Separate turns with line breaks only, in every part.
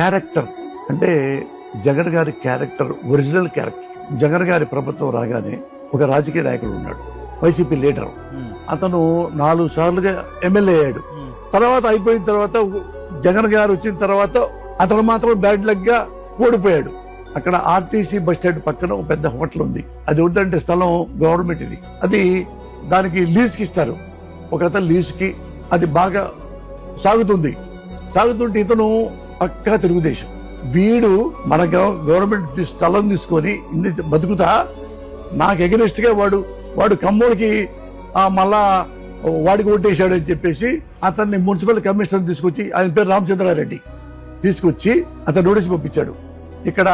Character అంటే జగన్ గారి character original character. Jagan గారి ప్రభుత్వం రాగానే ఒక రాజకీయ నాయకుడు ఉన్నాడు, వైసీపీ లీడర్. అతను 4 సార్లుగా ఎమ్మెల్యే అయ్యాడు. తర్వాత అయిపోయిన తర్వాత జగన్ గారు వచ్చిన తర్వాత అతను మాత్రం బ్యాడ్ లక్ గా ఓడిపోయాడు. అక్కడ ఆర్టీసీ బస్ స్టాండ్ పక్కన ఒక పెద్ద హోటల్ ఉంది. అది వద్దంటే స్థలం గవర్నమెంట్ ఇది. అది దానికి లీజుకి ఇస్తారు. ఒక అతను లీజుకి అది బాగా సాగుతుంటే ఇతను పక్కా తెలుగుదేశం. వీడు మన గవర్నమెంట్ స్థలం తీసుకొని ఇన్ని బతుకుతా నాకు ఎగనిస్ట్ గా వాడు కమ్మోడికి మళ్ళా వాడికి ఓటేశాడు అని చెప్పేసి అతన్ని మున్సిపల్ కమిషనర్ తీసుకొచ్చి, ఆయన పేరు రామచంద్రారెడ్డి, తీసుకొచ్చి అతను నోటీస్ పంపించాడు. ఇక్కడ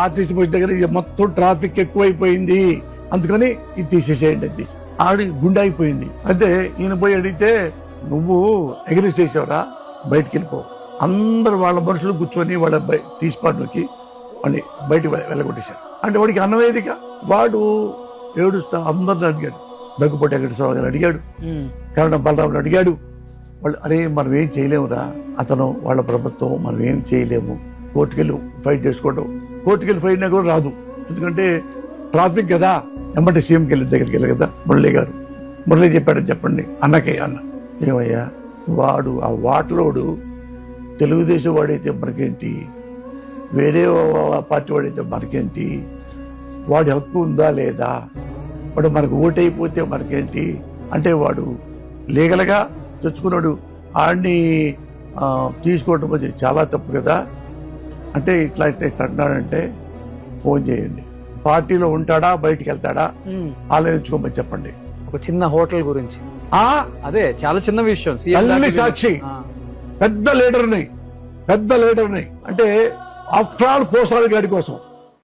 ఆర్టీసీ బస్ దగ్గర మొత్తం ట్రాఫిక్ ఎక్కువైపోయింది, అందుకని ఇది తీసేసేయండి అని తీసి ఆడి గుండె అయిపోయింది. అంటే ఈయన పోయి అడిగితే, నువ్వు ఎగనిస్ట్ చేసావురా, బయటికి వెళ్ళిపో. అందరు వాళ్ళ మనుషులు కూర్చొని వాళ్ళ తీసిపాటుకి వాడిని బయటికి వెళ్ళగొట్టేశారు. అంటే వాడికి అన్నవేదిక. వాడు ఏడుస్తా అందరిని అడిగాడు. దగ్గుపాటి వెంకటేశ్వరరావు గారు అడిగాడు, కరణం బలరాముని అడిగాడు. వాళ్ళు అరే మనం ఏం చేయలేమురా, అతను వాళ్ళ ప్రభుత్వం, మనం ఏం చేయలేము, కోర్టుకెళ్ళి ఫైట్ చేసుకోవడం. కోర్టుకెళ్ళి ఫైట్ అయినా కూడా రాదు, ఎందుకంటే ట్రాఫిక్ కదా. ఎమ్మటి సీఎంకి వెళ్ళి దగ్గరికి వెళ్ళి కదా మురళి చెప్పాడని చెప్పండి అన్నకయ్య అన్న. ఏమయ్యా, వాడు ఆ వాటలోడు తెలుగుదేశం వాడైతే మనకేంటి, వేరే పార్టీ వాడైతే మనకేంటి, వాడి హక్కు ఉందా లేదా, వాడు మనకు ఓటైపోతే మనకేంటి అంటే, వాడు లీగల్గా తెచ్చుకున్నాడు, ఆడిని తీసుకోవడం వచ్చి చాలా తప్పు కదా. అంటే ఇట్లా అన్నాడంటే ఫోన్ చేయండి, పార్టీలో ఉంటాడా బయటికి వెళ్తాడా ఆలోచించుకోమని చెప్పండి.
ఒక చిన్న హోటల్ గురించి అదే చాలా చిన్న విషయం.
తల్లి సాక్షి పెద్ద లీడర్ని అంటే ఆఫ్టర్ ఆల్ పోసాలి గాడి కోసం